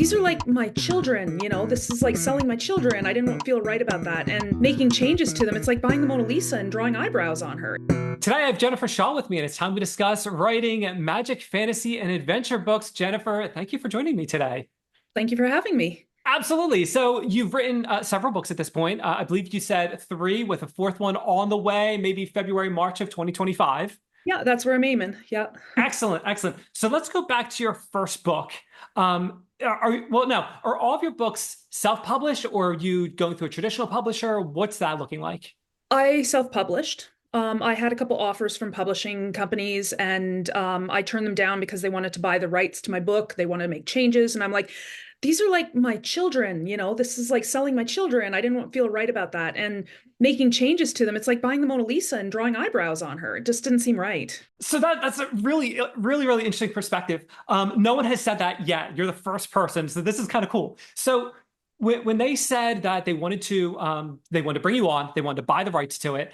these are like my children, this is like selling my children. I didn't feel right about that. And making changes to them, it's like buying the Mona Lisa and drawing eyebrows on her. Today I have Jennifer Shaw with me, and it's time to discuss writing magic, fantasy, and adventure books. Jennifer, thank you for joining me today. Thank you for having me. Absolutely. So you've written several books at this point. I believe you said three, with a fourth one on the way, maybe February, March of 2025. Yeah, that's where I'm aiming. Yeah. Excellent, excellent. So let's go back to your first book. Are all of your books self-published, or are you going through a traditional publisher? What's that looking like? I self-published. I had a couple offers from publishing companies and I turned them down because they wanted to buy the rights to my book. They wanted to make changes. And I'm like, these are like my children, this is like selling my children. I didn't feel right about that. And making changes to them, it's like buying the Mona Lisa and drawing eyebrows on her. It just didn't seem right. So that's a really interesting perspective. No one has said that yet. You're the first person, so this is kind of cool. So when they said that they wanted to bring you on, they wanted to buy the rights to it,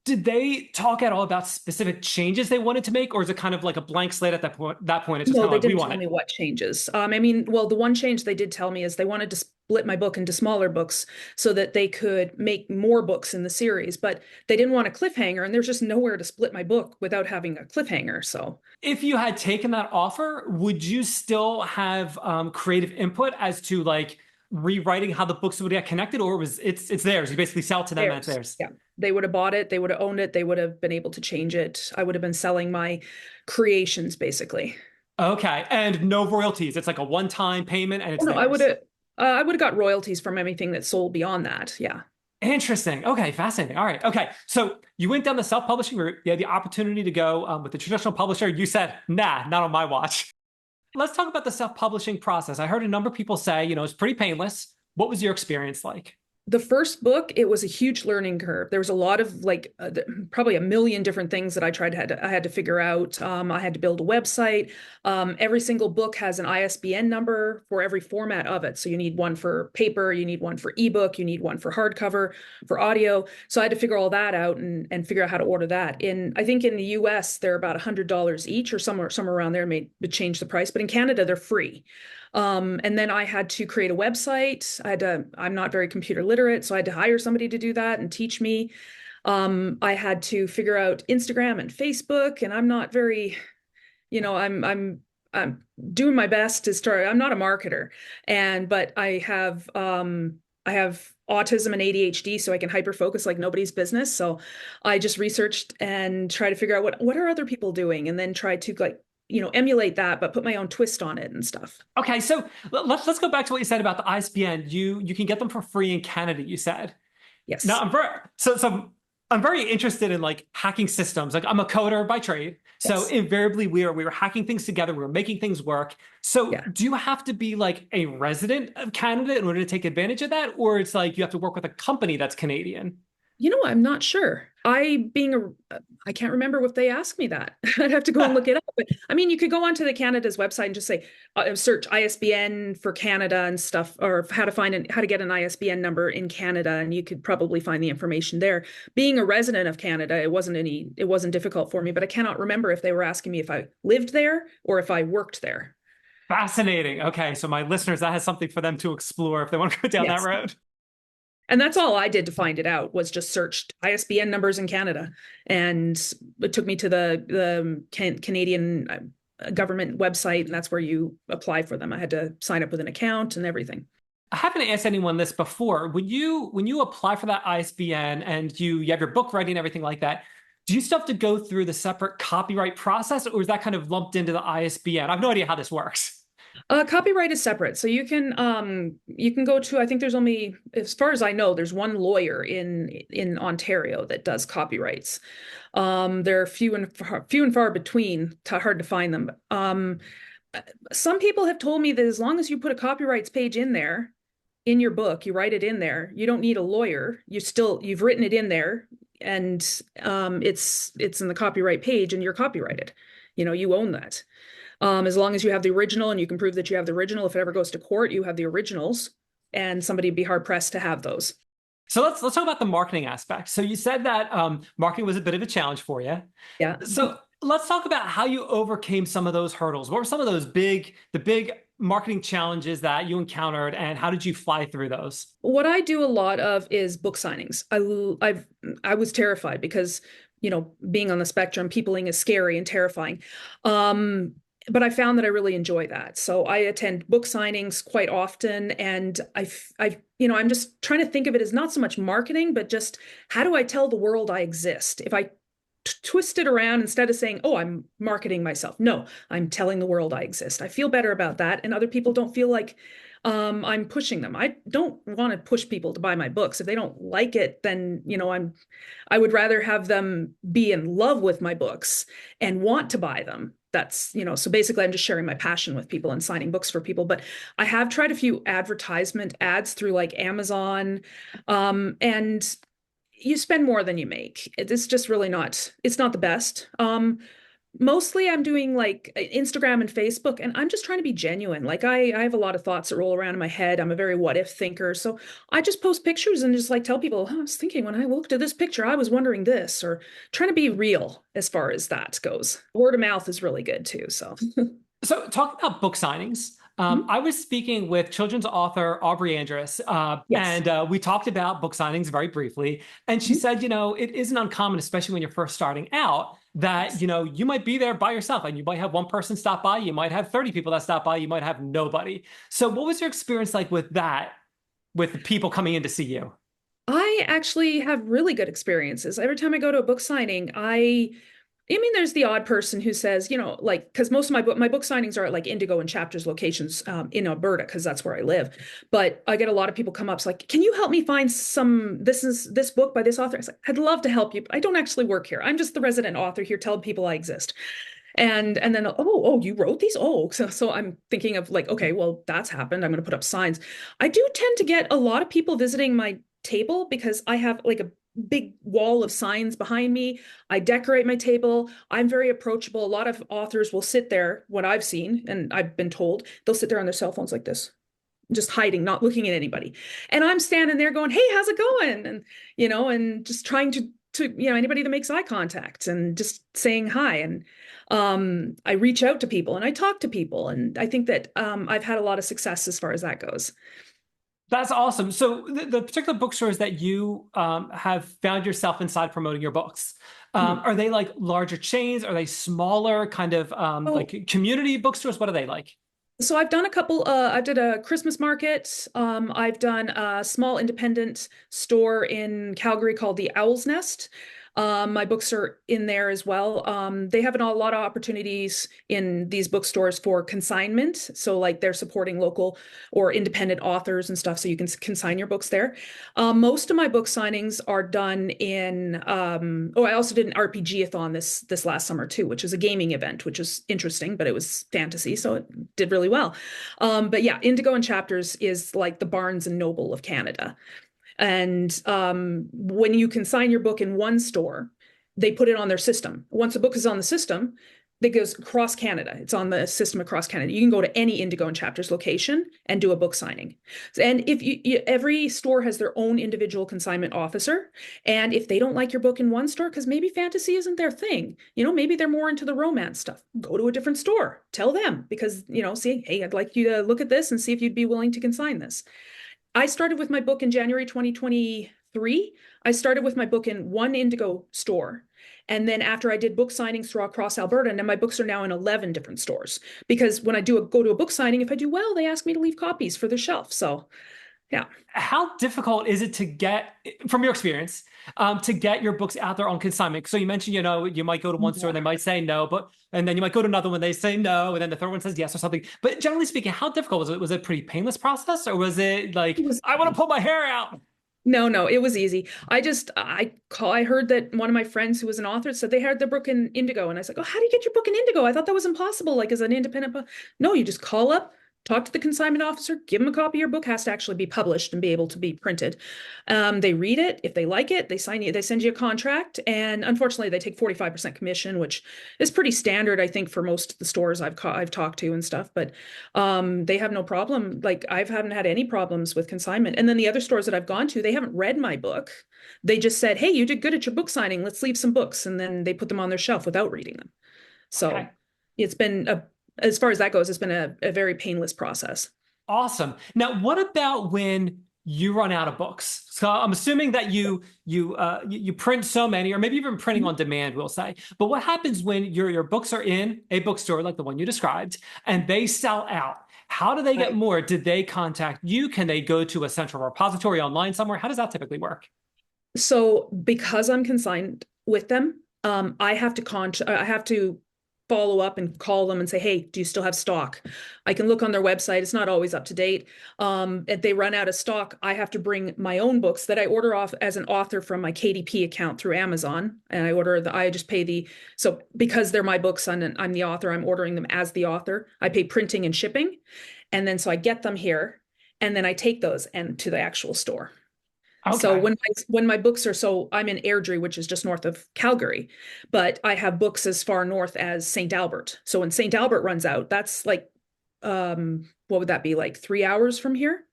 did they talk at all about specific changes they wanted to make, or is it kind of like a blank slate at that point? It's just No, kind of they like, we didn't want tell it. me what changes. Well, the one change they did tell me is they wanted to split my book into smaller books so that they could make more books in the series, but they didn't want a cliffhanger, and there's just nowhere to split my book without having a cliffhanger. So If you had taken that offer, would you still have creative input as to like rewriting how the books would get connected, or it's theirs? You basically sell it to them and it's theirs. Yeah, they would have bought it, they would have owned it, they would have been able to change it. I would have been selling my creations basically. Okay, and no royalties. It's like a one-time payment and Oh it's no, theirs. I would have got royalties from anything that sold beyond that. Yeah. Interesting. Okay, fascinating. All right. Okay, so you went down the self-publishing route. You had the opportunity to go with the traditional publisher. You said, nah, not on my watch. Let's talk about the self-publishing process. I heard a number of people say, it's pretty painless. What was your experience like? The first book, it was a huge learning curve. There was a lot of probably a million different things that I had to figure out. I had to build a website. Every single book has an ISBN number for every format of it. So you need one for paper, you need one for ebook, you need one for hardcover, for audio. So I had to figure all that out and figure out how to order that. I think in the US, they're about $100 each, or somewhere around there, may change the price. But in Canada, they're free. And then I had to create a website. I'm not very computer literate, so I had to hire somebody to do that and teach me. I had to figure out Instagram and Facebook, and I'm not very, I'm doing my best to start. I'm not a marketer, but I have autism and ADHD, so I can hyper focus like nobody's business. So I just researched and try to figure out what are other people doing, and then try to emulate that, but put my own twist on it and stuff. Okay, so let's go back to what you said about the ISBN. You can get them for free in Canada, you said. Now Yes. I'm very interested in like hacking systems. Like, I'm a coder by trade. So Yes. invariably we were hacking things together, we were making things work. So Yeah. do you have to be like a resident of Canada in order to take advantage of that? Or it's like you have to work with a company that's Canadian? I'm not sure. I can't remember if they asked me that. I'd have to go and look it up. But you could go onto the Canada's website and just say, search ISBN for Canada and stuff, or how to get an ISBN number in Canada, and you could probably find the information there. Being a resident of Canada, it wasn't difficult for me, but I cannot remember if they were asking me if I lived there or if I worked there. Fascinating. Okay, so my listeners, that has something for them to explore if they want to go down that Yes. road. And that's all I did to find it out, was just searched ISBN numbers in Canada. And it took me to the Canadian government website, and that's where you apply for them. I had to sign up with an account and everything. I haven't asked anyone this before. When you apply for that ISBN and you have your book ready and everything like that, do you still have to go through the separate copyright process, or is that kind of lumped into the ISBN? I have no idea how this works. Copyright is separate, so you can go to. I think there's only, as far as I know, there's one lawyer in Ontario that does copyrights. They're few and far between. Hard to find them. Some people have told me that as long as you put a copyrights page in there, in your book, you write it in there, you don't need a lawyer. You've written it in there, and it's in the copyright page, and you're copyrighted. You own that. As long as you have the original and you can prove that you have the original, if it ever goes to court, you have the originals, and somebody would be hard pressed to have those. So let's talk about the marketing aspect. So you said that marketing was a bit of a challenge for you. Yeah. So let's talk about how you overcame some of those hurdles. What were some of those big marketing challenges that you encountered, and how did you fly through those? What I do a lot of is book signings. I was terrified because, being on the spectrum, peopling is scary and terrifying. Um, but I found that I really enjoy that. So I attend book signings quite often, and I'm just trying to think of it as not so much marketing, but just how do I tell the world I exist? If I twist it around, instead of saying, "Oh, I'm marketing myself," no, I'm telling the world I exist. I feel better about that, and other people don't feel like I'm pushing them. I don't want to push people to buy my books. If they don't like it, then I would rather have them be in love with my books and want to buy them. So basically I'm just sharing my passion with people and signing books for people. But I have tried a few advertisement ads through like Amazon, and you spend more than you make. It's just really it's not the best. Mostly I'm doing like Instagram and Facebook, and I'm just trying to be genuine. Like I have a lot of thoughts that roll around in my head. I'm a very what if thinker. So I just post pictures and just like tell people, "Oh, I was thinking when I looked at this picture, I was wondering this," or trying to be real as far as that goes. Word of mouth is really good too. So So, talking about book signings, I was speaking with children's author Aubrey Andrus, yes. and we talked about book signings very briefly. And she said, it isn't uncommon, especially when you're first starting out, that Yes. you might be there by yourself, and you might have one person stop by, you might have 30 people that stop by, you might have nobody. So, what was your experience like with that, with the people coming in to see you? I actually have really good experiences. Every time I go to a book signing, I mean, there's the odd person who says, like, because most of my book signings are at like Indigo and Chapters locations in Alberta, because that's where I live. But I get a lot of people come up, it's like, "Can you help me find this book by this author?" I was like, "I'd love to help you, but I don't actually work here. I'm just the resident author here, telling people I exist." And then, "Oh, you wrote these? Oh," so I'm thinking of like, okay, well, that's happened. I'm going to put up signs. I do tend to get a lot of people visiting my table because I have like a big wall of signs behind me. I decorate my table. I'm very approachable. A lot of authors will sit there, what I've seen, and I've been told, they'll sit there on their cell phones like this, just hiding, not looking at anybody. And I'm standing there going, "Hey, how's it going?" And just trying to anybody that makes eye contact and just saying hi. And I reach out to people and I talk to people. And I think that I've had a lot of success as far as that goes. That's awesome. So the particular bookstores that you have found yourself inside promoting your books, Hmm. are they like larger chains? Are they smaller kind of Oh, like community bookstores? What are they like? so I've done a couple, I did a Christmas market. I've done a small independent store in Calgary called the Owl's Nest. My books are in there as well. They have a lot of opportunities in these bookstores for consignment. So like they're supporting local or independent authors and stuff. So you can consign your books there. Most of my book signings are done in, I also did an RPG-a-thon this last summer too, which is a gaming event, which is interesting, but it was fantasy. So it did really well. But yeah, Indigo and Chapters is like the Barnes and Noble of Canada. And when you consign your book in one store, they put it on their system. Once a book is on the system, it goes across Canada. It's on the system across Canada. You can go to any Indigo and Chapters location and do a book signing. And if every store has their own individual consignment officer. And if they don't like your book in one store, because maybe fantasy isn't their thing, maybe they're more into the romance stuff, go to a different store. Tell them because, see, hey, I'd like you to look at this and see if you'd be willing to consign this. I started with my book in January 2023. I started with my book in one Indigo store. And then after I did book signings throughout across Alberta, and then my books are now in 11 different stores. Because when I go to a book signing, if I do well, they ask me to leave copies for the shelf. So yeah. How difficult is it to get, from your experience, to get your books out there on consignment? So you mentioned, you might go to one store, Yeah. they might say no, and then you might go to another one, they say no, and then the third one says yes or something. But generally speaking, how difficult was it? Was it a pretty painless process, or was it It like, was I want to pull my hair out? No, it was easy. I heard that one of my friends who was an author said they had their book in Indigo, and I was like, "Oh, how do you get your book in Indigo? I thought that was impossible. Like as an independent book." No, you just call up, talk to the consignment officer, give them a copy. Your book has to actually be published and be able to be printed. They read it. If they like it, they send you a contract, and unfortunately, they take 45% commission, which is pretty standard, I think, for most of the stores I've talked to and stuff. But they have no problem. Like I haven't had any problems with consignment. And then the other stores that I've gone to, they haven't read my book. They just said, "Hey, you did good at your book signing. Let's leave some books." And then they put them on their shelf without reading them. So Okay. it's been as far as that goes, it's been a very painless process. Awesome. Now, what about when you run out of books? So I'm assuming that you print so many, or maybe even printing on demand, we'll say. But what happens when your books are in a bookstore like the one you described, and they sell out? How do they get Right. more? Did they contact you? Can they go to a central repository online somewhere? How does that typically work? So because I'm consigned with them, I have to follow up and call them and say, hey, do you still have stock? I can look on their website. It's not always up to date. If they run out of stock, I have to bring my own books that I order off as an author from my KDP account through Amazon. And I just pay so because they're my books and I'm the author, I'm ordering them as the author. I pay printing and shipping. And then so I get them here and then I take those and to the actual store. So Okay. when my books are so I'm in Airdrie, which is just north of Calgary, but I have books as far north as St. Albert. So when St. Albert runs out, that's like what would that be like 3 hours from here?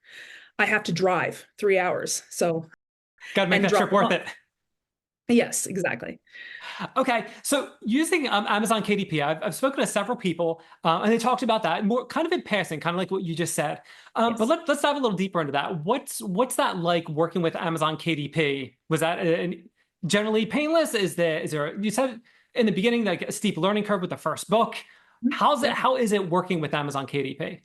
I have to drive 3 hours. So Got to make and that drop trip them worth off. it. Yes, exactly. Okay, so using Amazon KDP, I've spoken to several people, and they talked about that more kind of in passing, kind of like what you just said. But Yes. let's dive a little deeper into that. What's that like working with Amazon KDP? Was that generally painless? Is there you said in the beginning like a steep learning curve with the first book? Yeah. How is it working with Amazon KDP?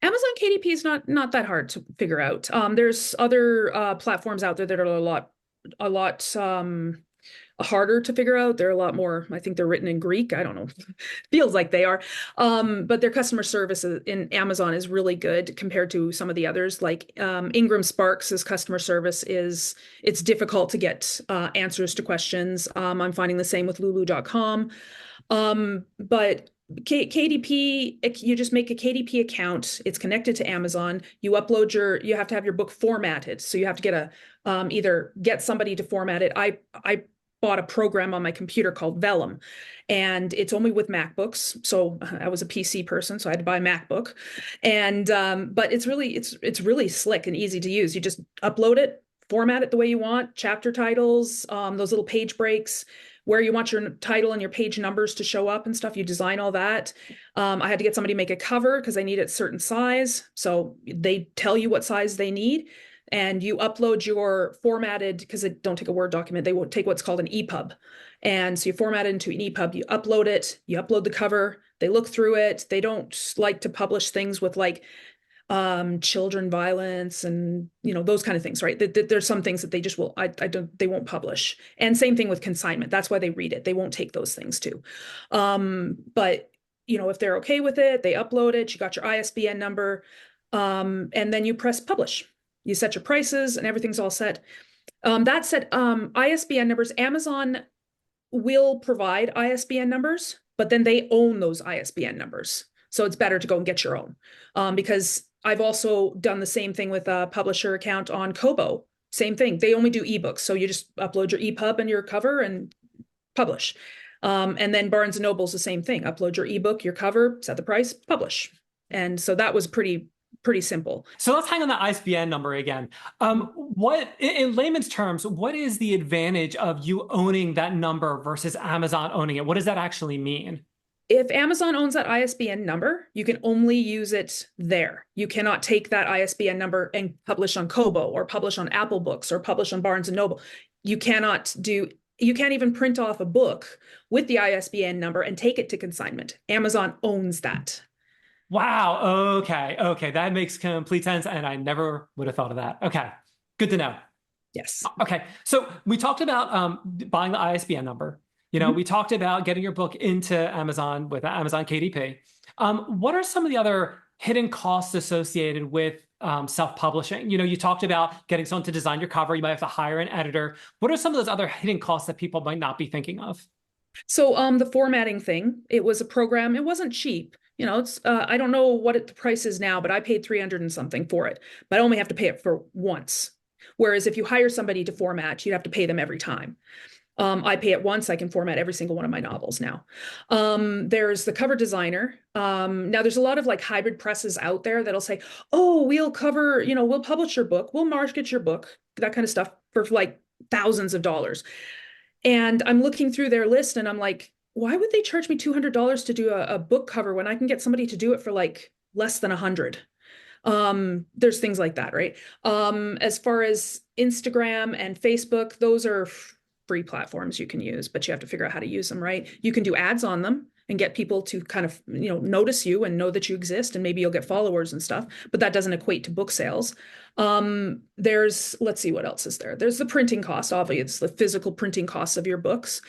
Amazon KDP is not that hard to figure out. There's other platforms out there that are a lot harder to figure out. They're a lot more, I think they're written in Greek. I don't know. Feels like they are. But their customer service in Amazon is really good compared to some of the others. Like Ingram Sparks' customer service it's difficult to get answers to questions. I'm finding the same with lulu.com. But KDP, you just make a KDP account. It's connected to Amazon. You have to have your book formatted. So you have to either get somebody to format it. I bought a program on my computer called Vellum, and it's only with MacBooks. So I was a PC person, so I had to buy a MacBook. And but it's really slick and easy to use. You just upload it, format it the way you want, chapter titles, those little page breaks, where you want your title and your page numbers to show up and stuff. You design all that. I had to get somebody to make a cover because I need it a certain size. So they tell you what size they need and you upload your formatted, because it don't take a Word document, they will take what's called an EPUB. And so you format it into an EPUB, you upload it, you upload the cover, they look through it. They don't like to publish things with like children violence and those kind of things, right? There's some things that they just will I don't they won't publish. And same thing with consignment. That's why they read it. They won't take those things too. But if they're okay with it, they upload it, you got your ISBN number, and then you press publish. You set your prices and everything's all set. That said, ISBN numbers, Amazon will provide ISBN numbers, but then they own those ISBN numbers. So it's better to go and get your own. Because I've also done the same thing with a publisher account on Kobo. Same thing. They only do ebooks. So you just upload your EPUB and your cover and publish. And then Barnes and Noble's the same thing. Upload your ebook, your cover, set the price, publish. And so that was pretty simple. So let's hang on the ISBN number again. What, in layman's terms, what is the advantage of you owning that number versus Amazon owning it? What does that actually mean? If Amazon owns that ISBN number, you can only use it there. You cannot take that ISBN number and publish on Kobo or publish on Apple Books or publish on Barnes and Noble. You can't even print off a book with the ISBN number and take it to consignment. Amazon owns that. Wow. Okay. Okay. That makes complete sense. And I never would have thought of that. Okay. Good to know. Yes. Okay. So we talked about buying the ISBN number. Mhm. We talked about getting your book into Amazon with Amazon KDP. What are some of the other hidden costs associated with self-publishing? You talked about getting someone to design your cover. You might have to hire an editor. What are some of those other hidden costs that people might not be thinking of? So the formatting thing, it was a program. It wasn't cheap. It's I don't know what the price is now, but I paid 300 and something for it. But I only have to pay it for once. Whereas if you hire somebody to format, you'd have to pay them every time. I pay it once. I can format every single one of my novels now. There's the cover designer. Now there's a lot of like hybrid presses out there that'll say, oh, we'll publish your book, we'll market your book, that kind of stuff for like thousands of dollars. And I'm looking through their list and I'm like, why would they charge me $200 to do a book cover when I can get somebody to do it for like less than 100? There's things like that, right? As far as Instagram and Facebook, those are free platforms you can use, but you have to figure out how to use them, right? You can do ads on them and get people to kind of, notice you and know that you exist, and maybe you'll get followers and stuff, but that doesn't equate to book sales. Let's see, what else is there? There's the printing cost, obviously, it's the physical printing costs of your books.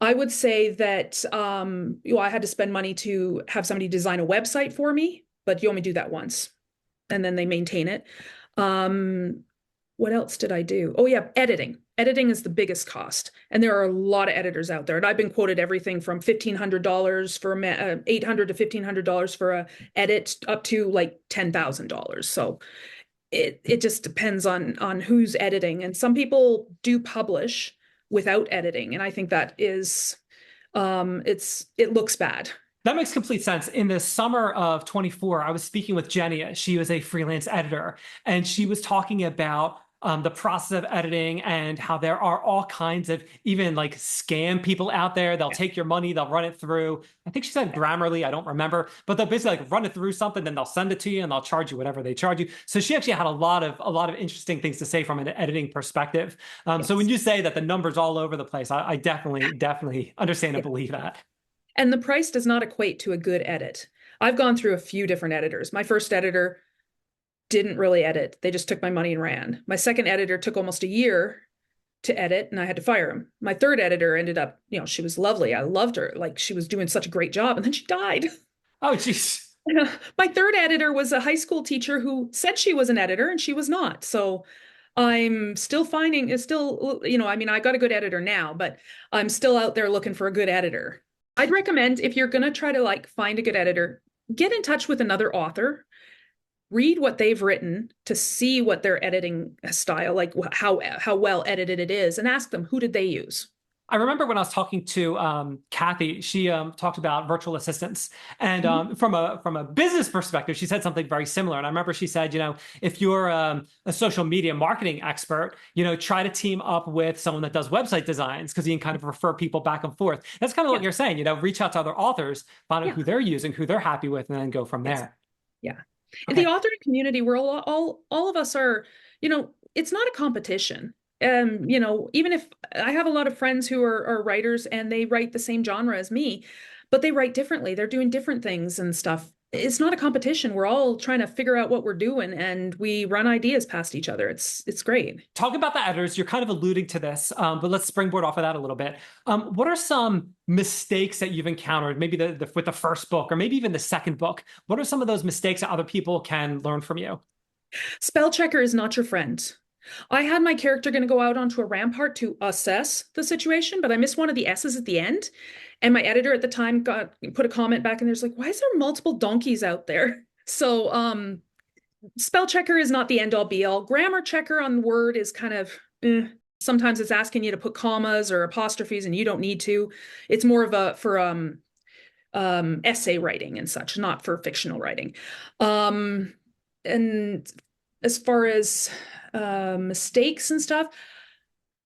I would say that I had to spend money to have somebody design a website for me, but you only do that once and then they maintain it. What else did I do? Oh yeah, editing. Editing is the biggest cost, and there are a lot of editors out there. And I've been quoted everything from $1,500 for $800 to $1,500 for a edit, up to like $10,000. So it just depends on who's editing. And some people do publish without editing, and I think that is it looks bad. That makes complete sense. In the summer of 24, I was speaking with Jenny. She was a freelance editor, and she was talking about the process of editing and how there are all kinds of even like scam people out there. They'll take your money, they'll run it through. I think she said Grammarly, I don't remember, but they'll basically like run it through something, then they'll send it to you and they'll charge you whatever they charge you. So she actually had a lot of interesting things to say from an editing perspective. So when you say that the numbers all over the place, I definitely understand and believe that. And the price does not equate to a good edit. I've gone through a few different editors. My first editor didn't really edit. They just took my money and ran. My second editor took almost a year to edit, and I had to fire him. My third editor ended up, she was lovely. I loved her. Like, she was doing such a great job, and then she died. Oh, geez. My third editor was a high school teacher who said she was an editor, and she was not. So I'm still finding, I got a good editor now, but I'm still out there looking for a good editor. I'd recommend, if you're going to try to like find a good editor, get in touch with another author, read what they've written to see what their editing style, like how well edited it is, and ask them, who did they use? I remember when I was talking to Kathy, she talked about virtual assistants, and from a business perspective, she said something very similar. And I remember she said, if you're a social media marketing expert, try to team up with someone that does website designs, because you can kind of refer people back and forth. That's kind of what you're saying, reach out to other authors, find out who they're using, who they're happy with, and then go from there. Yeah. Okay. The authoring community, we're all of us are, it's not a competition. Even if I have a lot of friends who are writers and they write the same genre as me, but they write differently. They're doing different things and stuff. It's not a competition. We're all trying to figure out what we're doing, and we run ideas past each other. It's great. Talk about the editors. You're kind of alluding to this, but let's springboard off of that a little bit. What are some mistakes that you've encountered, maybe with the first book, or maybe even the second book? What are some of those mistakes that other people can learn from you? Spell checker is not your friend. I had my character going to go out onto a rampart to assess the situation, but I missed one of the S's at the end. And my editor at the time put a comment back, and there's like, why is there multiple donkeys out there? So spell checker is not the end all be all. Grammar checker on Word is kind of sometimes it's asking you to put commas or apostrophes and you don't need to. It's more of for essay writing and such, not for fictional writing. And as far as mistakes and stuff,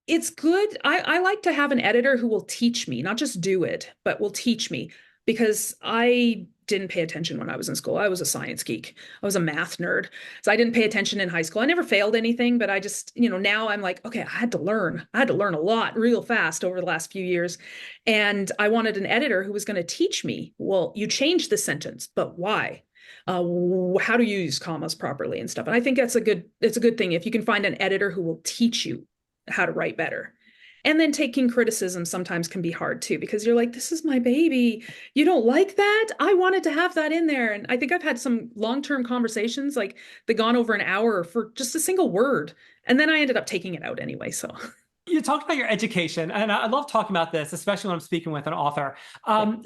it's good. I like to have an editor who will teach me, not just do it, but will teach me, because I didn't pay attention when I was in school. I was a science geek. I was a math nerd. So I didn't pay attention in high school. I never failed anything, but I just, now I'm like, okay, I had to learn. I had to learn a lot real fast over the last few years. And I wanted an editor who was going to teach me, well, you changed the sentence, but why? How to use commas properly and stuff. And I think it's a good thing if you can find an editor who will teach you how to write better. And then taking criticism sometimes can be hard too, because you're like, this is my baby. You don't like that? I wanted to have that in there. And I think I've had some long-term conversations, like they gone over an hour for just a single word. And then I ended up taking it out anyway. So you talked about your education, and I love talking about this, especially when I'm speaking with an author.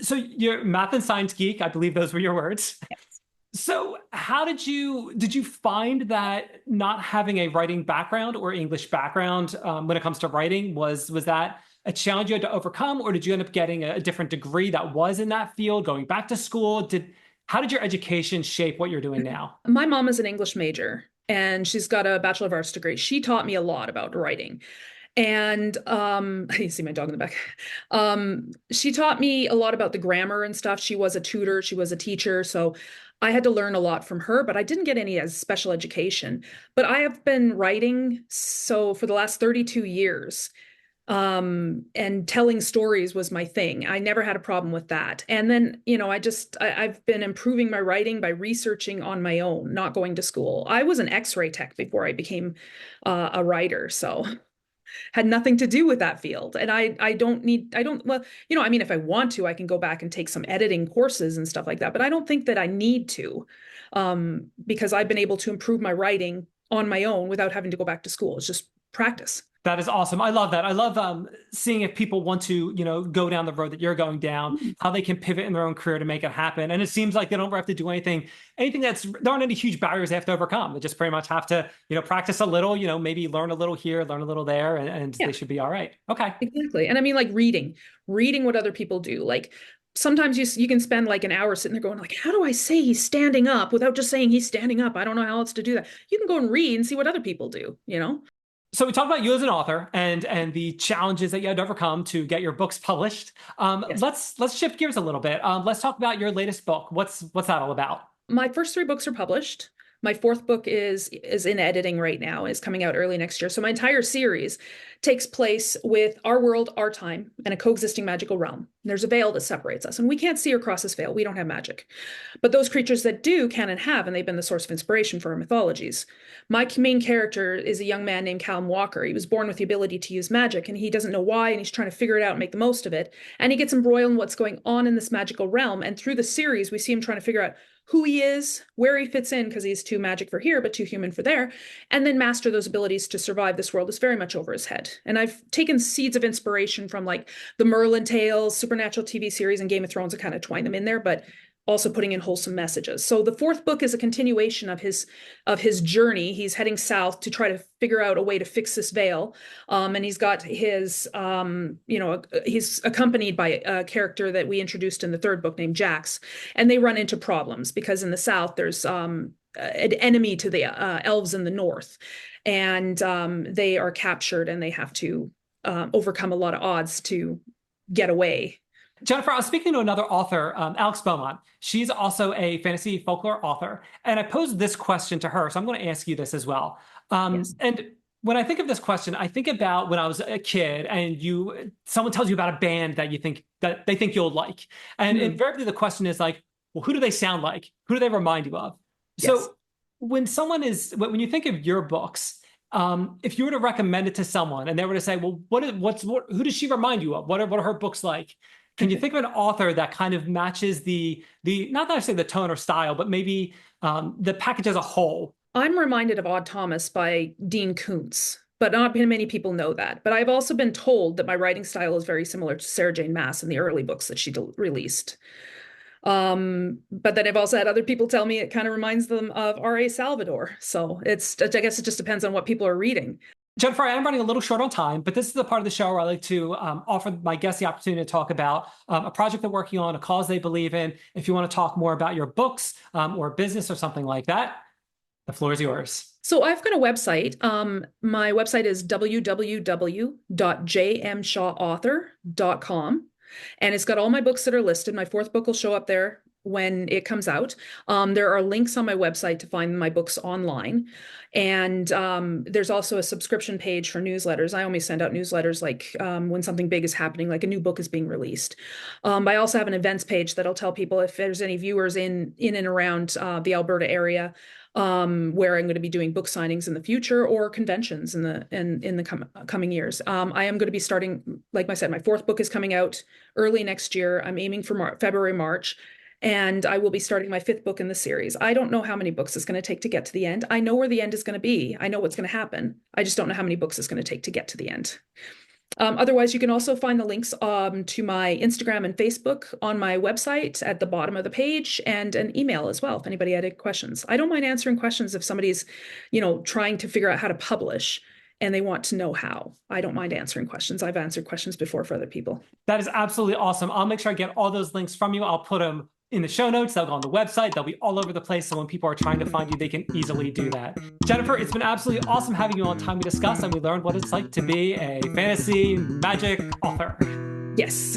So you're math and science geek. I believe those were your words. yes. So how did you find that not having a writing background or English background when it comes to writing, was that a challenge you had to overcome, or did you end up getting a different degree that was in that field, going back to school? How did your education shape what you're doing now? My mom is an English major, and she's got a Bachelor of Arts degree. She taught me a lot about writing. And you see my dog in the back. She taught me a lot about the grammar and stuff. She was a tutor, she was a teacher, so I had to learn a lot from her, but I didn't get any as special education. But I have been writing so for the last 32 years. And telling stories was my thing. I never had a problem with that. And then, I've been improving my writing by researching on my own, not going to school. I was an X-ray tech before I became a writer, so had nothing to do with that field. And I don't need, I don't, well, I mean, if I want to, I can go back and take some editing courses and stuff like that, but I don't think that I need to, because I've been able to improve my writing on my own without having to go back to school. It's just practice. That is awesome. I love that. I love seeing if people want to, go down the road that you're going down, how they can pivot in their own career to make it happen. And it seems like they don't have to do anything there aren't any huge barriers they have to overcome. They just pretty much have to, practice a little, maybe learn a little here, learn a little there, and Yeah, they should be all right. Okay. exactly. And I mean, like reading what other people do. Like sometimes you can spend like an hour sitting there going like, how do I say he's standing up without just saying he's standing up? I don't know how else to do that. You can go and read and see what other people do. So we talked about you as an author and the challenges that you had to overcome to get your books published. Yes. Let's shift gears a little bit. Let's talk about your latest book. What's that all about? My first three books are published. My fourth book is in editing right now, is coming out early next year. So my entire series takes place with our world, our time, and a coexisting magical realm. And there's a veil that separates us, and we can't see or cross this veil. We don't have magic. But those creatures that do can and have, and they've been the source of inspiration for our mythologies. My main character is a young man named Callum Walker. He was born with the ability to use magic, and he doesn't know why, and he's trying to figure it out and make the most of it. And he gets embroiled in what's going on in this magical realm. And through the series, we see him trying to figure out who he is, where he fits in, because he's too magic for here, but too human for there, and then master those abilities to survive this world is very much over his head. And I've taken seeds of inspiration from like the Merlin tales, Supernatural TV series, and Game of Thrones and kind of twine them in there, but also putting in wholesome messages. So the fourth book is a continuation of his journey. He's heading south to try to figure out a way to fix this veil. And he's got his, he's accompanied by a character that we introduced in the third book named Jax. And they run into problems because in the south, there's an enemy to the elves in the north. And they are captured and they have to overcome a lot of odds to get away. Jennifer, I was speaking to another author, Alex Beaumont. She's also a fantasy folklore author. And I posed this question to her. So I'm going to ask you this as well. Yes. And when I think of this question, I think about when I was a kid and someone tells you about a band that they think you'll like. And invariably the question is like, well, who do they sound like? Who do they remind you of? Yes. So when you think of your books, if you were to recommend it to someone and they were to say, well, who does she remind you of? What are her books like? Can you think of an author that kind of matches the not that I say the tone or style, but maybe the package as a whole? I'm reminded of Odd Thomas by Dean Koontz, but not many people know that. But I've also been told that my writing style is very similar to Sarah Jane Maas in the early books that she released. But then I've also had other people tell me it kind of reminds them of R.A. Salvador. So I guess it just depends on what people are reading. Jennifer, I am running a little short on time, but this is the part of the show where I like to offer my guests the opportunity to talk about a project they're working on, a cause they believe in. If you want to talk more about your books or business or something like that, the floor is yours. So I've got a website. My website is www.jmshawauthor.com. And it's got all my books that are listed. My fourth book will show up there when it comes out. There are links on my website to find my books online. And there's also a subscription page for newsletters. I only send out newsletters like when something big is happening, like a new book is being released. I also have an events page that'll tell people if there's any viewers in and around the Alberta area where I'm going to be doing book signings in the future or conventions in the coming years. I am going to be starting, like I said, my fourth book is coming out early next year. I'm aiming for February, March. And I will be starting my fifth book in the series. I don't know how many books it's going to take to get to the end. I know where the end is going to be. I know what's going to happen. I just don't know how many books it's going to take to get to the end. Otherwise, you can also find the links to my Instagram and Facebook on my website at the bottom of the page, and an email as well if anybody had any questions. I don't mind answering questions if somebody's, trying to figure out how to publish and they want to know how. I don't mind answering questions. I've answered questions before for other people. That is absolutely awesome. I'll make sure I get all those links from you. I'll put them in the show notes. They'll go on the website. They'll be all over the place. So when people are trying to find you, they can easily do that. Jennifer, it's been absolutely awesome having you on Time We Discuss, and we learned what it's like to be a fantasy magic author. Yes.